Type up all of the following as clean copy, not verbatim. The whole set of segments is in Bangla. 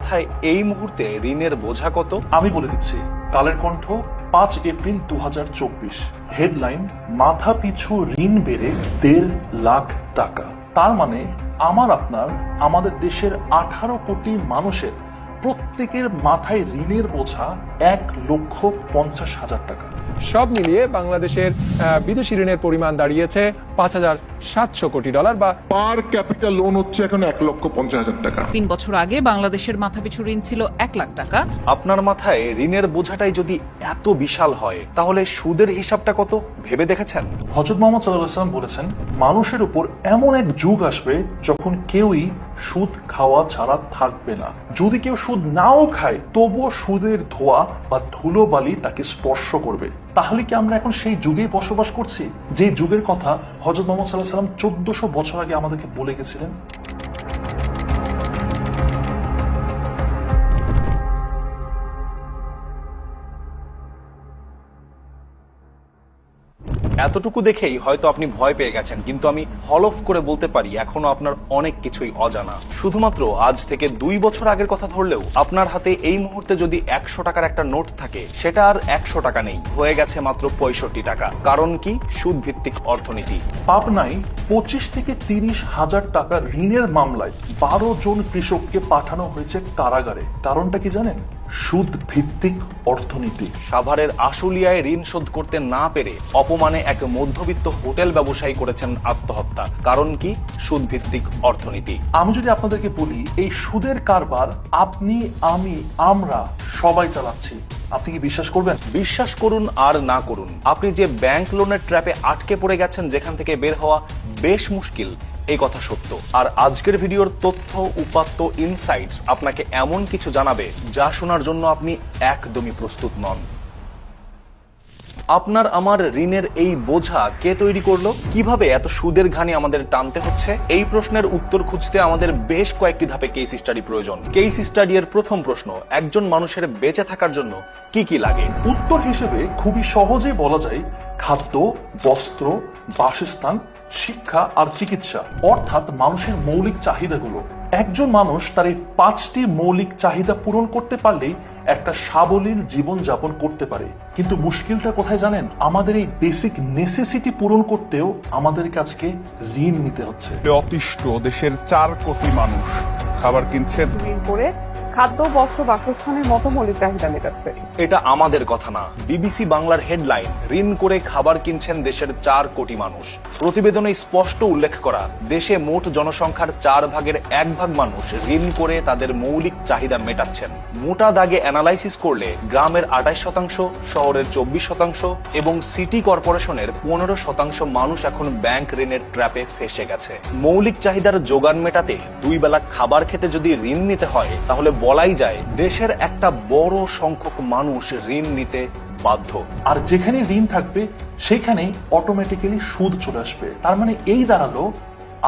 মাথায় এই মুহূর্তে ঋণের বোঝা কত? আমি বলে দিচ্ছি। কালের কণ্ঠ 5 এপ্রিল 2024, হেডলাইন, মাথা পিছু ঋণ বেড়ে 1.5 লাখ টাকা। তার মানে আমাদের দেশের 18 কোটি মানুষের প্রত্যেকের মাথায় ঋণের বোঝা 1,50,000 টাকা। সব মিলিয়ে বাংলাদেশের বিদেশি ঋণের পরিমাণ দাঁড়িয়েছে $5,700 কোটি, বা পার ক্যাপিটাল লোন হচ্ছে এখন 1,50,000 টাকা। 3 বছর আগে বাংলাদেশের মাথাপিছু ঋণ ছিল 1 লাখ টাকা। আপনার মাথায় ঋণের বোঝাটাই যদি এত বিশাল হয়, তাহলে সুদের হিসাবটা কত ভেবে দেখেছেন? হযরত মুহাম্মদ সাল্লাল্লাহু আলাইহি ওয়াসাল্লাম বলেছেন, মানুষের উপর এমন এক যুগ আসবে যখন কেউই সুদ খাওয়া ছাড়া থাকবে না। যদি কেউ সুদ নাও খায়, তবুও সুদের ধোঁয়া বা ধুলোবালি তাকে স্পর্শ করবে। তাহলে কি আমরা এখন সেই যুগেই বসবাস করছি, যে যুগের কথা হযরত মুহাম্মদ সাল্লাল্লাহু আলাইহি ওয়াসাল্লাম 1400 বছর আগে আমাদেরকে বলে গেছিলেন? এতটুকু দেখেই হয়তো আপনি ভয় পেয়ে গেছেন, কিন্তু আমি হলফ করে বলতে পারি এখনো আপনার অনেক কিছুই অজানা। শুধুমাত্র আজ থেকে 2 বছর আগের কথা ধরলেও আপনার হাতে এই মুহূর্তে যদি 100 টাকার একটা নোট থাকে, সেটা আর 100 টাকা নেই, হয়ে গেছে মাত্র 65 টাকা। কারণ কি? সুদ ভিত্তিক অর্থনীতি। পাবনায় 25 থেকে 30 হাজার টাকা ঋণের মামলায় 12 জন কৃষককে পাঠানো হয়েছে কারাগারে। কারণটা কি জানেন? সুদ ভিত্তিক অর্থনীতি। সাভারের আশুলিয়ায় ঋণ শোধ করতে না পেরে অপমানে এক মধ্যবিত্ত হোটেল ব্যবসায়ী করেছেন আত্মহত্যা। কারণ কি? সুদ ভিত্তিক অর্থনীতি। আমি যদি আপনাদেরকে বলি, এই সুদের কারবার আপনি, আমি, আমরা সবাই চালাচ্ছি, আপনি কি বিশ্বাস করবেন? বিশ্বাস করুন আর না করুন, আপনি যে ব্যাংক লোনের ট্র্যাপে আটকে পড়ে গেছেন, যেখান থেকে বের হওয়া বেশ মুশকিল, এই কথা সত্য। আর আজকের ভিডিওর তথ্য, উপাত্ত, ইনসাইটস আপনাকে এমন কিছু জানাবে যা শোনার জন্য আপনি একদমই প্রস্তুত নন। আপনার আমার ঋণের এই বোঝা কে তৈরি করলো? কিভাবে এত সুদের ঘানি আমাদের টানতে হচ্ছে? এই প্রশ্নের উত্তর খুঁজতে আমাদের বেশ কয়েকটি ধাপে কেস স্টাডি প্রয়োজন। কেস স্টাডি এর প্রথম প্রশ্ন, একজন মানুষের বেঁচে থাকার জন্য কি কি লাগে? উত্তর হিসেবে খুবই সহজে বলা যায় খাদ্য, বস্ত্র, বাসস্থান, শিক্ষা আর চিকিৎসা, অর্থাৎ মানুষের মৌলিক চাহিদাগুলো। একজন মানুষ তার এই 5টি মৌলিক চাহিদা পূরণ করতে পারলেই একটা সাবলীল জীবন যাপন করতে পারে। কিন্তু মুশকিলটা কোথায় জানেন? আমাদের এই বেসিক নেসেসিটি পূরণ করতেও আমাদের কাছে ঋণ নিতে হচ্ছে। অতিষ্ঠ দেশের 4 কোটি মানুষ খাবার কিনছেন ঋণ করে খাদ্য, বস্ত্র, বাসস্থানের মতো মৌলিক চাহিদা মেটাচ্ছে। এটা আমাদের কথা না, বিবিসি বাংলার হেডলাইন, ঋণ করে খাবার কিনছেন দেশের 4 কোটি মানুষ। প্রতিবেদনে স্পষ্ট উল্লেখ করা, দেশে মোট জনসংখ্যার 4 ভাগের 1 ভাগ মানুষ ঋণ করে তাদের মৌলিক চাহিদা মেটাচ্ছেন। মোটা দাগে অ্যানালাইসিস করলে গ্রামের 28%, শহরের 24% এবং সিটি কর্পোরেশনের 15% মানুষ এখন ব্যাংক ঋণের ট্র্যাপে ফেসে গেছে। মৌলিক চাহিদার যোগান মেটাতে 2 বেলা খাবার খেতে যদি ঋণ নিতে হয়, তাহলে বলাই যায় দেশের একটা বড় সংখ্যক মানুষ ঋণ নিতে বাধ্য। আর যেখানে ঋণ থাকবে সেখানেই অটোমেটিক্যালি সুদ চলে আসবে। তার মানে এই দাঁড়ালো,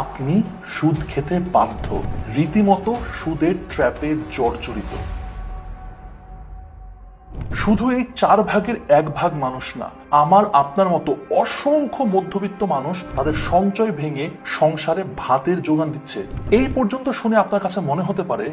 আপনি সুদ খেতে বাধ্য, রীতিমতো সুদের ট্র্যাপে জর্জরিত। শুধু এই 4 ভাগের 1 ভাগ মানুষ না, আমার আপনার মতো অসংখ্য মধ্যবিত্ত মানুষ তাদের সঞ্চয় ভেঙে সংসারে ভাতের যোগান দিচ্ছে। এই পর্যন্ত শুনে আপনার কাছে মনে হতে পারে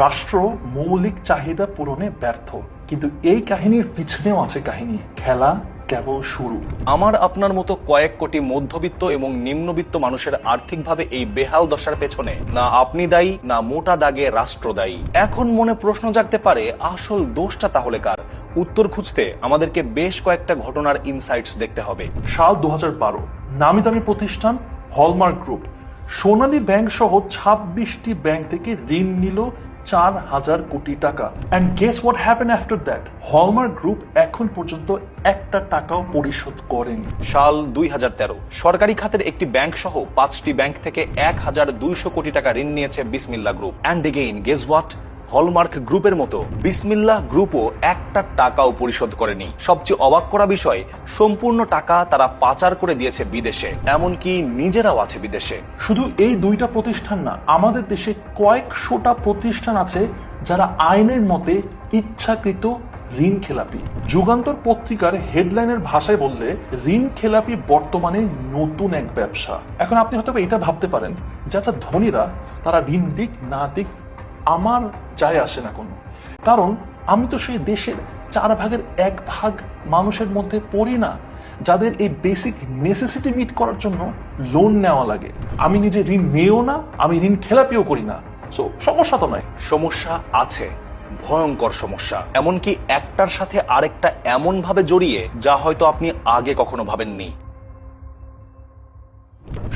রাষ্ট্র মৌলিক চাহিদা পূরণে ব্যর্থ, কিন্তু এই কাহিনীর পিছনেও আছে কাহিনী। খেলা কেবল শুরু। আমার আপনার মতো কয়েক কোটি মধ্যবিত্ত এবং নিম্নবিত্ত মানুষের আর্থিকভাবে এই বেহাল দশার পেছনে না আপনি দায়ী, না মোটা দাগে রাষ্ট্র দায়ী। এখন মনে প্রশ্ন জাগতে পারে, আসল দোষটা তাহলে কার? উত্তর খুঁজতে আমাদেরকে বেশ কয়েকটা ঘটনার ইনসাইটস দেখতে হবে। সাল 2012, নামি দামি প্রতিষ্ঠান হলমার্ক গ্রুপ সোনালী ব্যাংক সহ 26টি ব্যাংক থেকে ঋণ নিল 4,000 কোটি টাকা। And guess what happen after that? Hallmark group এখন পর্যন্ত একটা টাকাও পরিশোধ করেনি। সাল 2013, সরকারি খাতের একটি ব্যাংক সহ 5টি ব্যাংক থেকে 1,200 কোটি টাকা ঋণ নিয়েছে Bismillah group. And again guess what? Hallmark গ্রুপের মতো বিসমিল্লাহ গ্রুপও একটা টাকাও পরিশোধ করেনি। সবচেয়ে অবাক করা বিষয়, সম্পূর্ণ টাকা তারা পাচার করে দিয়েছে বিদেশে, এমনকি নিজেরাও আছে বিদেশে। শুধু এই 2টা প্রতিষ্ঠান না, আমাদের দেশে কয়েকশোটা প্রতিষ্ঠান আছে যারা আইনের মতে ইচ্ছাকৃত ঋণ খেলাপি। যুগান্তর পত্রিকার হেডলাইনের ভাষায় বললে, ঋণ খেলাপি বর্তমানে নতুন এক ব্যবসা। এখন আপনি হয়তো এটা ভাবতে পারেন, যারা ধনীরা তারা ঋণ দিক না দিক আমার যায় আসে না কোনো, কারণ আমি তো সেই দেশের 1/4 মানুষের মধ্যে পড়ি না যাদের এই বেসিক নেসেসিটি মিট করার জন্য লোন নেওয়া লাগে। আমি নিজে ঋণ নিয়েও না, আমি ঋণ খেলাপিও করি না। সো সমস্যা তো নাই। সমস্যা আছে, ভয়ঙ্কর সমস্যা, এমনকি একটার সাথে আরেকটা এমন ভাবে জড়িয়ে যা হয়তো আপনি আগে কখনো ভাবেননি।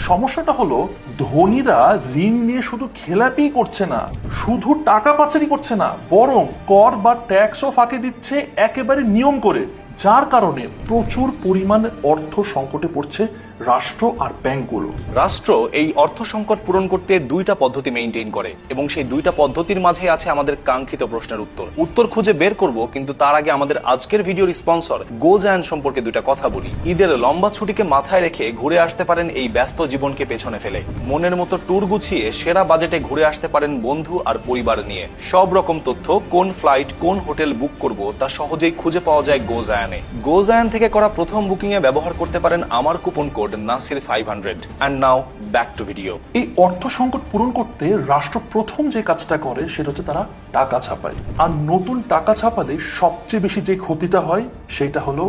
সমস্যাটা হলো ধনীরা ঋণ নিয়ে শুধু খেলাপি করছে না, শুধু টাকা পাচারি করছে না, বরং কর বা ট্যাক্সও ফাঁকি দিচ্ছে একেবারে নিয়ম করে, যার কারণে প্রচুর পরিমাণে অর্থ সংকটে পড়ছে রাষ্ট্র আর ব্যাংকগুলো। রাষ্ট্র এই অর্থ সংকট পূরণ করতে দুইটা পদ্ধতি মেইনটেইন করে এবং সেই দুইটা পদ্ধতির মাঝে আছে আমাদের কাঙ্ক্ষিত প্রশ্নের উত্তর খুঁজে বের করব। কিন্তু তার আগে আমাদের আজকের ভিডিওর স্পন্সর গোজায়ান সম্পর্কে দুইটা কথা বলি। ঈদের লম্বা ছুটিকে মাথায় রেখে ঘুরে আসতে পারেন এই ব্যস্ত জীবনকে পেছনে ফেলে, মনের মতো ট্যুর গুছিয়ে সেরা বাজেটে ঘুরে আসতে পারেন বন্ধু আর পরিবার নিয়ে। সব রকম তথ্য, কোন ফ্লাইট কোন হোটেল বুক করব তা সহজেই খুঁজে পাওয়া যায় গোজায়ানে। গোজায়ান থেকে করা প্রথম বুকিং এ ব্যবহার করতে পারেন আমার coupon code Nasir 500। And now back to video. এই অর্থ সংকট পূরণ করতে রাষ্ট্র প্রথম যে কাজটা করে সেটা হচ্ছে তারা টাকা ছাপায়। আর নতুন টাকা ছাপালে সবচেয়ে বেশি যে ক্ষতিটা হয় সেটা হলো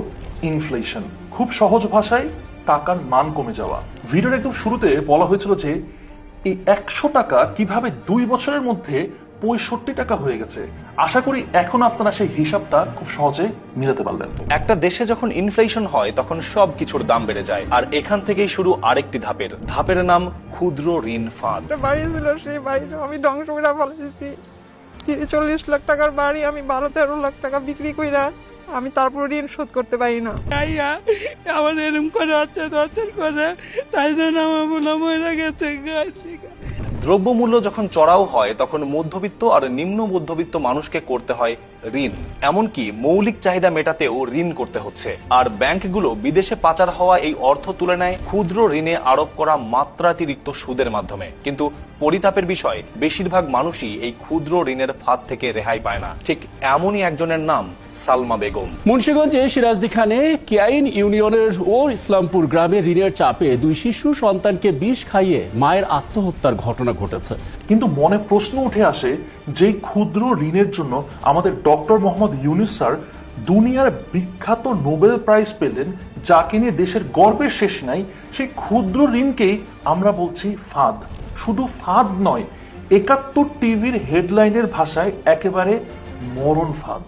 ইনফ্লেশন। খুব সহজ ভাষায় টাকার মান কমে যাওয়া। ভিডিওর একদম শুরুতে বলা হয়েছিল যে এই 100 টাকা কিভাবে 2 বছরের মধ্যে 65 টাকা হয়ে গেছে। আশা করি এখন আপনারা সেই হিসাবটা খুব সহজে মিলাতে পারলেন। একটা দেশে যখন ইনফ্লেশন হয় তখন সব কিছুর দাম বেড়ে যায়, আর এখান থেকেই শুরু আরেকটি ধাপের নাম ক্ষুদ্র ঋণ ফাঁদ। একটা বাড়ি ছিল, সেই বাড়িটা আমি ধ্বংস করে ফেলেছি। 40 লাখ টাকার বাড়ি আমি 12-13 লাখ টাকা বিক্রি কইরা আমি তারপর ঋণ শোধ করতে পারি না। আমার এরকম করে অত্যাচার করে, তাই জন্য আমার মনে মরে গেছে। দ্রব্যমূল্য যখন চড়াও হয় তখন মধ্যবিত্ত আর নিম্ন মধ্যবিত্ত মানুষকে করতে হয় ঋণ, এমনকি মৌলিক চাহিদা মেটাতেও ঋণ করতে হচ্ছে। আর ব্যাংকগুলো বিদেশে পাচার হওয়া এই অর্থ তুলে নেয় ক্ষুদ্র ঋণে আরোপ করা মাত্রাতিরিক্ত সুদের মাধ্যমে। কিন্তু পরিতাপের বিষয়, বেশিরভাগ মানুষই এই ক্ষুদ্র ঋণের ফাঁদ থেকে রেহাই পায় না। ঠিক এমনই একজনের নাম সালমা বেগম। মুন্সিগঞ্জে সিরাজদি খানে কিয়াইন ইউনিয়নের ও ইসলামপুর গ্রামে ঋণের চাপে 2 শিশু সন্তানকে বিষ খাইয়ে মায়ের আত্মহত্যার ঘটনা ঘটেছে। কিন্তু মনে প্রশ্ন উঠে আসে, যে ক্ষুদ্র ঋণের জন্য আমাদের ডক্টর মোহাম্মদ ইউনূস স্যার দুনিয়ার বিখ্যাত নোবেল প্রাইজ পেলেন, যাকে নিয়ে দেশের গর্বের শেষ নাই, সেই ক্ষুদ্র ঋণকেই আমরা বলছি ফাঁদ। শুধু ফাঁদ নয়, 71 টিভির হেডলাইনের ভাষায় একেবারে মরণ ফাঁদ।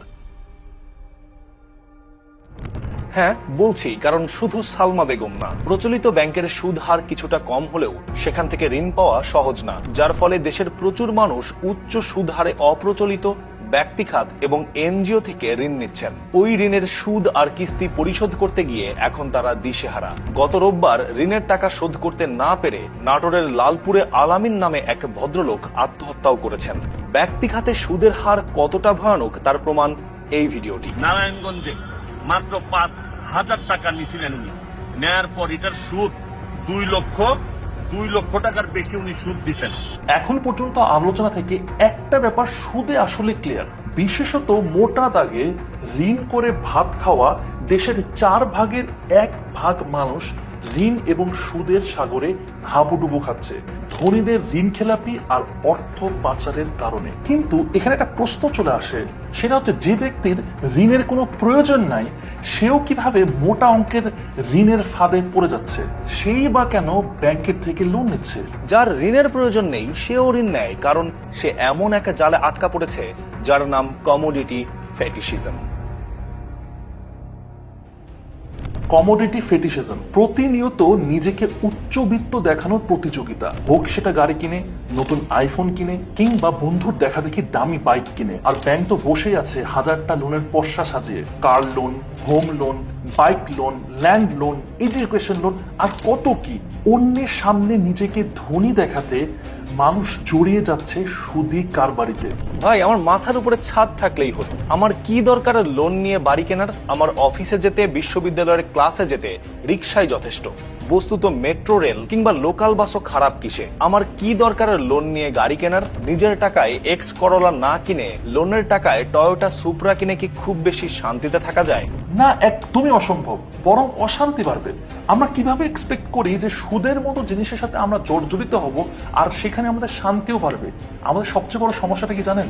হ্যাঁ বলছি, কারণ শুধু সালমা বেগম না, প্রচলিত ব্যাংকের সুদ হার কিছুটা কম হলেও সেখান থেকে ঋণ পাওয়া সহজ না, যার ফলে দেশের প্রচুর মানুষ উচ্চ সুদ হারে অপ্রচলিত ব্যক্তিখাত এবং এনজিও থেকে ঋণ নিচ্ছেন। ওই ঋণের সুদ আর কিস্তি পরিশোধ করতে গিয়ে এখন তারা দিশেহারা। গত রোববার ঋণের টাকা শোধ করতে না পেরে নাটোরের লালপুরে আলামিন নামে এক ভদ্রলোক আত্মহত্যাও করেছেন। ব্যক্তিখাতে সুদের হার কতটা ভয়ানক তার প্রমাণ এই ভিডিওটি। নারায়ণগঞ্জে মাত্র 5,000 টাকা নিছিলেন উনি, নেয়ার পর এটার সুদ 2 লক্ষ টাকার বেশি উনি সুদ দিচ্ছেন। এখন পর্যন্ত আলোচনা থেকে একটা ব্যাপার সুদে আসলে ক্লিয়ার, বিশেষত মোটা দাগে ঋণ করে ভাত খাওয়া দেশের 1/4 মানুষ ঋণ এবং সুদের সাগরে হাবুডুবু খাচ্ছে, ধনীদের ঋণ খেলাপি আর অর্থ পাচারের কারণে। কিন্তু এখানে একটা প্রশ্ন চলে আসে, সেটা হচ্ছে যে ব্যক্তির ঋণের কোনো প্রয়োজন নাই সেও কিভাবে মোটা অঙ্কের ঋণের ফাঁদে পড়ে যাচ্ছে? সেই বা কেন ব্যাংকের থেকে লোন নিচ্ছে? যার ঋণের প্রয়োজন নেই সেও ঋণ নেয়, কারণ সে এমন একটা জালে আটকা পড়েছে যার নাম কমোডিটি ফেটিশিজম। কমোডিটি ফেটিশিজম প্রতিনিয়ত নিজেকে উচ্চবিত্ত দেখানোর প্রতিযোগিতা, হোক সেটা গাড়ি কিনে, নতুন আইফোন কিনে, কিংবা বন্ধুর দেখা দেখি দামি বাইক কিনে। আর ব্যাংক তো বসেই আছে 1000টা লোনের পর্সা সাজিয়ে, car loan, home loan, bike loan, land loan, education loan, আর কত কি। অন্যের সামনে নিজেকে ধনী দেখাতে মানুষ জড়িয়ে যাচ্ছে সুদী কারবারিতে। ভাই, আমার মাথার উপরে ছাদ থাকলেই হলো, আমার কি দরকার লোন নিয়ে বাড়ি কেনার? আমার অফিসে যেতে, বিশ্ববিদ্যালয়ের ক্লাসে যেতে রিকশাই যথেষ্ট। বস্তুত মেট্রো রেল কিংবা লোকাল বাসও খারাপ কিসে? আমার কি দরকার লোন নিয়ে গাড়ি কেনার? নিজের টাকায় এক্স করোলা না কিনে লোনের টাকায় টয়োটা সুপ্রা কিনে কি খুব বেশি শান্তিতে থাকা যায়? না, একদমই অসম্ভব, বরং অশান্তি বাড়বে। আমরা কিভাবে এক্সপেক্ট করি যে সুদের মতো জিনিসের সাথে আমরা জড়িত হব আর সেখানে আমাদের শান্তিও বাড়বে? আমাদের সবচেয়ে বড় সমস্যাটা কি জানেন?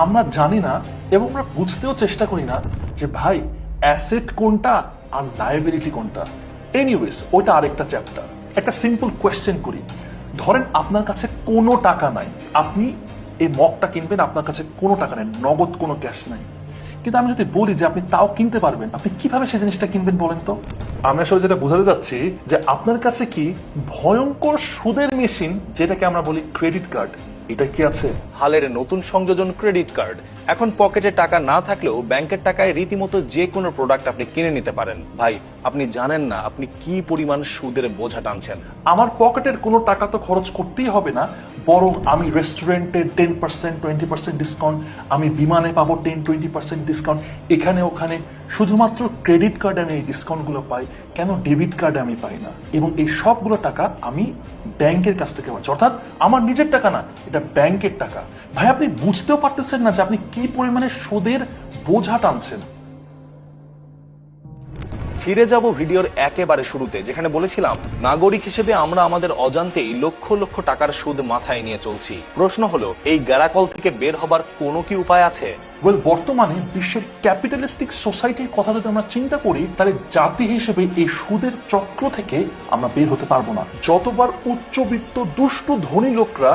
আমরা জানি না এবং আমরা বুঝতেও চেষ্টা করি না যে ভাই অ্যাসেট কোনটা আর লায়াবিলিটি কোনটা। এনিওয়েজ, ওইটা আরেকটা চ্যাপ্টার। একটা সিম্পল কোয়েশ্চেন করি, ধরেন আপনার কাছে কোনো টাকা নাই, আপনি এই মগটা কিনবেন, আপনার কাছে কোনো টাকা নেই, নগদ কোনো ক্যাশ নাই, কিন্তু আমি যদি বলি যে আপনি তাও কিনতে পারবেন, আপনি কিভাবে সেই জিনিসটা কিনবেন বলেন তো? আমি আসলে যেটা বোঝাতে যাচ্ছি যে আপনার কাছে কি ভয়ঙ্কর সুদের মেশিন, যেটাকে আমরা বলি ক্রেডিট কার্ড, এটা কি আছে? হালের নতুন সংযোজন ক্রেডিট কার্ড। এখন পকেটে টাকা না থাকলেও ব্যাংকের টাকায় রীতিমতো যে কোনো প্রোডাক্ট আপনি কিনে নিতে পারেন। ভাই, আপনি জানেন না আপনি কি পরিমাণ সুদের বোঝা টানছেন। আমার পকেটের কোনো টাকা তো খরচ করতেই হবে না, বরং আমি রেস্টুরেন্টে 10% 20% ডিসকাউন্ট, আমি বিমানে পাবো 10-20% ডিসকাউন্ট, এখানে ওখানে শুধুমাত্র ক্রেডিট কার্ডে আমি এই ডিসকাউন্টগুলো পাই, কেন ডেবিট কার্ডে আমি পাই না? এবং এই সবগুলো টাকা আমি ব্যাংকের কাছ থেকে পাচ্ছি, অর্থাৎ আমার নিজের টাকা না, এটা ব্যাংকের টাকা। ভাই, আপনি বুঝতেও পারতেছেন না যে আপনি কি পরিমাণে সুদের বোঝা টানছেন। ফিরে যাব ভিডিওর একেবারে শুরুতে, যেখানে বলেছিলাম নাগরিক হিসেবে আমরা আমাদের অজান্তেই লক্ষ লক্ষ টাকার সুদ মাথায় নিয়ে চলছি। প্রশ্ন হলো, এই গ্যারাকল থেকে বের হবার কোনো কি উপায় আছে? বর্তমানে বিশ্বের ক্যাপিটালিস্টিক সোসাইটির কথা যদি আমরা চিন্তা করি, তাহলে জাতি হিসেবে এই সুদের চক্র থেকে আমরা বের হতে পারবো না। যতবার উচ্চবিত্ত দুষ্টু ধনী লোকরা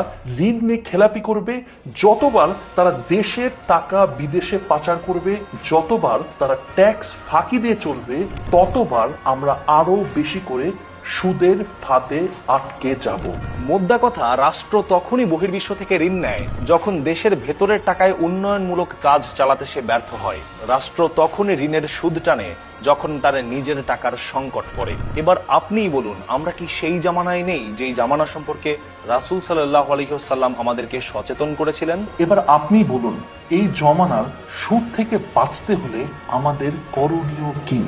ঋণ নিয়ে খেলাপি করবে, যতবার তারা দেশের টাকা বিদেশে পাচার করবে, যতবার তারা ট্যাক্স ফাঁকি দিয়ে চলবে, ততবার আমরা আরো বেশি করে সুদের ফাঁদে আটকে যাব। মোদ্দা কথা, রাষ্ট্র তখনই বহির্বিশ্ব থেকে ঋণ নেয় যখন দেশের ভেতরের টাকায় উন্নয়নমূলক কাজ চালাতে সে ব্যর্থ হয়। রাষ্ট্র তখনই ঋণের সুদ টানে যখন তার নিজের টাকার সংকট পড়ে। এবার আপনিই বলুন, আমরা কি সেই জামানায় নেই যেই জামানা সম্পর্কে রাসূল সাল্লাল্লাহু আলাইহি ওয়াসাল্লাম আমাদেরকে সচেতন করেছিলেন? এবার আপনি বলুন, এই জমানার সুদ থেকে বাঁচতে হলে আমাদের করণীয় কি?